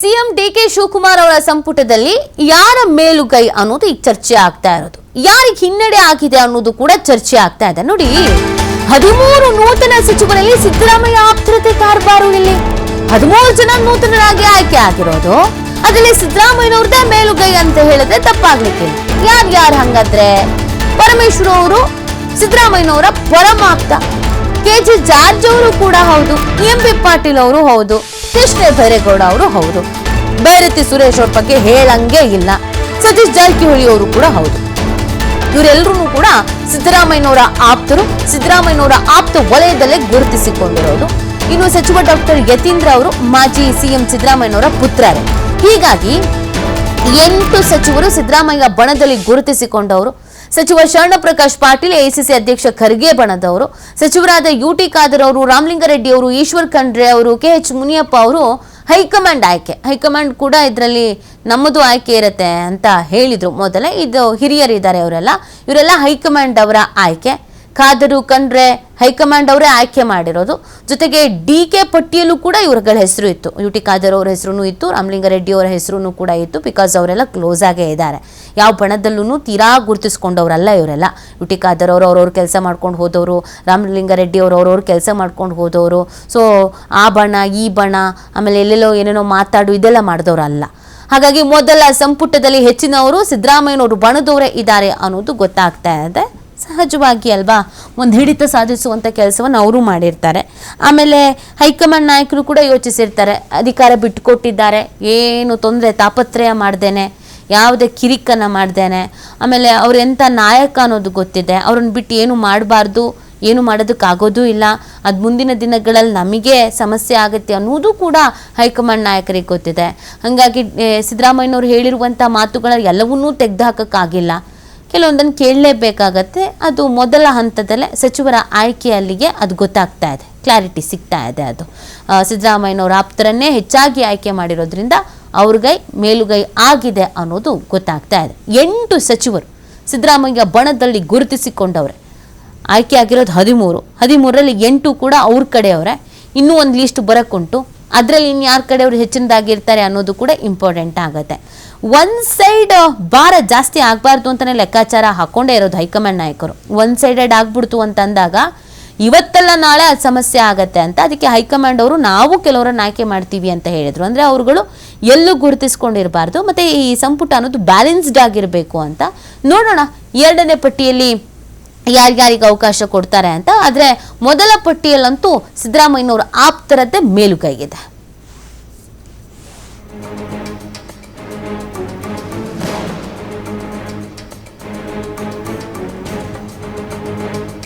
CM DK Shivakumar ಅವರ ಸಂಪುಟದಲ್ಲಿ ಯಾರ ಮೇಲುಗೈ ಅನ್ನೋದು ಈಗ ಚರ್ಚೆ ಆಗ್ತಾ ಇರೋದು. ಯಾರಿಗೆ ಹಿನ್ನಡೆ ಆಗಿದೆ ಅನ್ನೋದು ಕೂಡ ಚರ್ಚೆ ಆಗ್ತಾ ಇದೆ. ನೋಡಿ, 13 ನೂತನ ಸಚಿವರಲ್ಲಿ ಸಿದ್ದರಾಮಯ್ಯ ಆಪ್ತರತೆ ಕಾರ್ಬಾರು. ಇಲ್ಲಿ 13 ಜನ ನೂತನರಾಗಿ ಆಯ್ಕೆ ಆಗಿರೋದು. ಅದರಲ್ಲಿ ಸಿದ್ದರಾಮಯ್ಯನವ್ರದೇ ಮೇಲುಗೈ ಅಂತ ಹೇಳಿದ್ರೆ ತಪ್ಪಾಗ್ಲಿಕ್ಕಿಲ್ಲ. ಯಾರು ಹಂಗಾದ್ರೆ ಪರಮೇಶ್ವರ್ ಅವರು ಸಿದ್ದರಾಮಯ್ಯನವರ ಪರಮಾಪ್ತ. ಕೆಜೆ ಜಾರ್ಜ್ ಅವರು ಕೂಡ ಹೌದು, ಎಂಬಿ ಪಾಟೀಲ್ ಅವರು ಹೌದು, ಕೃಷ್ಣ ಬೈರೇಗೌಡ ಅವರು ಹೌದು, ಬೈರತಿ ಸುರೇಶ್ ಅವ್ರ ಬಗ್ಗೆ ಹೇಳಂಗೆ ಇಲ್ಲ, ಸತೀಶ್ ಜಾರಕಿಹೊಳಿ ಅವರು ಕೂಡ ಹೌದು. ಇವರೆಲ್ಲರೂ ಕೂಡ ಸಿದ್ದರಾಮಯ್ಯನವರ ಆಪ್ತರು, ಸಿದ್ದರಾಮಯ್ಯನವರ ಆಪ್ತ ವಲಯದಲ್ಲೇ ಗುರುತಿಸಿಕೊಂಡಿರೋದು. ಇನ್ನು ಸಚಿವ ಡಾಕ್ಟರ್ ಯತೀಂದ್ರ ಅವರು ಮಾಜಿ ಸಿಎಂ ಸಿದ್ದರಾಮಯ್ಯನವರ ಪುತ್ರರೇ. ಹೀಗಾಗಿ 8 ಸಚಿವರು ಸಿದ್ದರಾಮಯ್ಯ ಬಣದಲ್ಲಿ ಗುರುತಿಸಿಕೊಂಡವರು. ಸಚಿವ ಶರಣ ಪ್ರಕಾಶ್ ಪಾಟೀಲ್ ಎಐಸಿಸಿ ಅಧ್ಯಕ್ಷ ಖರ್ಗೆ ಬಣದವರು, ಸಚಿವರಾದ ಯುಟಿ ಖಾದರ್ ಅವರು, ರಾಮಲಿಂಗಾರೆಡ್ಡಿ ಅವರು, ಈಶ್ವರ್ ಖಂಡ್ರೆ ಅವರು, ಕೆಎಚ್ ಮುನಿಯಪ್ಪ ಅವರು ಹೈಕಮಾಂಡ್ ಆಯ್ಕೆ. ಹೈಕಮಾಂಡ್ ಕೂಡ ಇದರಲ್ಲಿ ನಮ್ಮದು ಆಯ್ಕೆ ಇರುತ್ತೆ ಅಂತ ಹೇಳಿದ್ರು ಮೊದಲೇ. ಇದು ಹಿರಿಯರಿದ್ದಾರೆ ಇವರೆಲ್ಲ ಹೈಕಮಾಂಡ್ ಅವರ ಆಯ್ಕೆ. ಖಾದರು ಖಂಡ್ರೆ ಹೈಕಮಾಂಡ್ ಅವರೇ ಆಯ್ಕೆ ಮಾಡಿರೋದು. ಜೊತೆಗೆ ಡಿಕೆ ಪಟ್ಟಿಯಲ್ಲೂ ಕೂಡ ಇವರುಗಳ ಹೆಸರು ಇತ್ತು. ಯುಟಿ ಖಾದರ್ ಅವರ ಹೆಸರು ಇತ್ತು, ರಾಮಲಿಂಗಾರೆಡ್ಡಿ ಅವರ ಹೆಸರು ಕೂಡ ಇತ್ತು. ಬಿಕಾಸ್ ಅವರೆಲ್ಲ ಕ್ಲೋಸ್ ಆಗೇ ಇದ್ದಾರೆ. ಯಾವ ಬಣದಲ್ಲೂ ತೀರಾ ಗುರುತಿಸ್ಕೊಂಡವರಲ್ಲ ಇವರೆಲ್ಲ. ಯುಟಿ ಖಾದರ್ ಅವರು ಅವ್ರವ್ರ ಕೆಲಸ ಮಾಡ್ಕೊಂಡು ಹೋದವರು, ರಾಮಲಿಂಗಾರೆಡ್ಡಿ ಅವರು ಅವ್ರವ್ರ ಕೆಲಸ ಮಾಡ್ಕೊಂಡು ಹೋದವರು. ಸೊ ಆ ಬಣ ಈ ಬಣ ಆಮೇಲೆ ಎಲ್ಲೆಲ್ಲೋ ಏನೇನೋ ಮಾತಾಡು ಇದೆಲ್ಲ ಮಾಡಿದವರಲ್ಲ. ಹಾಗಾಗಿ ಮೊದಲ ಸಂಪುಟದಲ್ಲಿ ಹೆಚ್ಚಿನವರು ಸಿದ್ದರಾಮಯ್ಯನವರು ಬಣದವರೇ ಇದ್ದಾರೆ ಅನ್ನೋದು ಗೊತ್ತಾಗ್ತಾ ಇದೆ. ಸಹಜವಾಗಿ ಅಲ್ವಾ, ಒಂದು ಹಿಡಿತ ಸಾಧಿಸುವಂಥ ಕೆಲಸವನ್ನು ಅವರು ಮಾಡಿರ್ತಾರೆ. ಆಮೇಲೆ ಹೈಕಮಾಂಡ್ ನಾಯಕರು ಕೂಡ ಯೋಚಿಸಿರ್ತಾರೆ, ಅಧಿಕಾರ ಬಿಟ್ಟುಕೊಟ್ಟಿದ್ದಾರೆ, ಏನು ತೊಂದರೆ ತಾಪತ್ರಯ ಮಾಡ್ದೇನೆ, ಯಾವುದೇ ಕಿರಿಕನ್ನು ಮಾಡ್ದೇನೆ, ಆಮೇಲೆ ಅವ್ರು ಎಂಥ ನಾಯಕ ಅನ್ನೋದು ಗೊತ್ತಿದೆ, ಅವ್ರನ್ನ ಬಿಟ್ಟು ಏನು ಮಾಡಬಾರ್ದು, ಏನು ಮಾಡೋದಕ್ಕಾಗೋದೂ ಇಲ್ಲ, ಅದು ಮುಂದಿನ ದಿನಗಳಲ್ಲಿ ನಮಗೆ ಸಮಸ್ಯೆ ಆಗುತ್ತೆ ಅನ್ನೋದು ಕೂಡ ಹೈಕಮಾಂಡ್ ನಾಯಕರಿಗೆ ಗೊತ್ತಿದೆ. ಹಾಗಾಗಿ ಸಿದ್ದರಾಮಯ್ಯನವ್ರು ಹೇಳಿರುವಂಥ ಮಾತುಗಳ ಎಲ್ಲವನ್ನೂ ತೆಗೆದುಹಾಕೋಕ್ಕಾಗಿಲ್ಲ. ಕೆಲವೊಂದನ್ನು ಕೇಳಲೇಬೇಕಾಗತ್ತೆ. ಅದು ಮೊದಲ ಹಂತದಲ್ಲೇ ಸಚಿವರ ಆಯ್ಕೆಯಲ್ಲಿಗೆ ಅದು ಗೊತ್ತಾಗ್ತಾ ಇದೆ, ಕ್ಲಾರಿಟಿ ಸಿಗ್ತಾ ಇದೆ. ಅದು ಸಿದ್ದರಾಮಯ್ಯನವರ ಆಪ್ತರನ್ನೇ ಹೆಚ್ಚಾಗಿ ಆಯ್ಕೆ ಮಾಡಿರೋದ್ರಿಂದ ಅವ್ರಿಗೈ ಮೇಲುಗೈ ಆಗಿದೆ ಅನ್ನೋದು ಗೊತ್ತಾಗ್ತಾ ಇದೆ. 8 ಸಚಿವರು ಸಿದ್ದರಾಮಯ್ಯ ಬಣದಲ್ಲಿ ಗುರುತಿಸಿಕೊಂಡವ್ರೆ. ಆಯ್ಕೆ ಆಗಿರೋದು 13ರಲ್ಲಿ 8 ಕೂಡ ಅವ್ರ ಕಡೆಯವರೇ. ಇನ್ನೂ ಒಂದು ಲೀಸ್ಟ್ ಬರೋಕ್ಕುಂಟು. ಅದರಲ್ಲಿ ಇನ್ಯಾರ ಕಡೆಯವರು ಹೆಚ್ಚಿನದಾಗಿರ್ತಾರೆ ಅನ್ನೋದು ಕೂಡ ಇಂಪಾರ್ಟೆಂಟ್ ಆಗುತ್ತೆ. ಒನ್ ಸೈಡ್ ಭಾರ ಜಾಸ್ತಿ ಆಗಬಾರ್ದು ಅಂತಲೇ ಲೆಕ್ಕಾಚಾರ ಹಾಕ್ಕೊಂಡೇ ಇರೋದು ಹೈಕಮಾಂಡ್ ನಾಯಕರು. ಒನ್ ಸೈಡೆಡ್ ಆಗ್ಬಿಡ್ತು ಅಂತ ಅಂದಾಗ ಇವತ್ತೆಲ್ಲ ನಾಳೆ ಅದು ಸಮಸ್ಯೆ ಆಗತ್ತೆ ಅಂತ. ಅದಕ್ಕೆ ಹೈಕಮಾಂಡ್ ಅವರು ನಾವು ಕೆಲವರನ್ನ ಆಯ್ಕೆ ಮಾಡ್ತೀವಿ ಅಂತ ಹೇಳಿದರು. ಅಂದರೆ ಅವರುಗಳು ಎಲ್ಲೂ ಗುರುತಿಸ್ಕೊಂಡಿರಬಾರ್ದು, ಮತ್ತು ಈ ಸಂಪುಟ ಅನ್ನೋದು ಬ್ಯಾಲೆನ್ಸ್ಡ್ ಆಗಿರಬೇಕು ಅಂತ. ನೋಡೋಣ 2ನೇ ಪಟ್ಟಿಯಲ್ಲಿ ಯಾರ್ಯಾರಿಗೆ ಅವಕಾಶ ಕೊಡ್ತಾರೆ ಅಂತ. ಆದರೆ ಮೊದಲ ಪಟ್ಟಿಯಲ್ಲಂತೂ ಸಿದ್ದರಾಮಯ್ಯನವರು ಆಪ್ತರದ್ದೇ ಮೇಲುಗೈ ಇದೆ.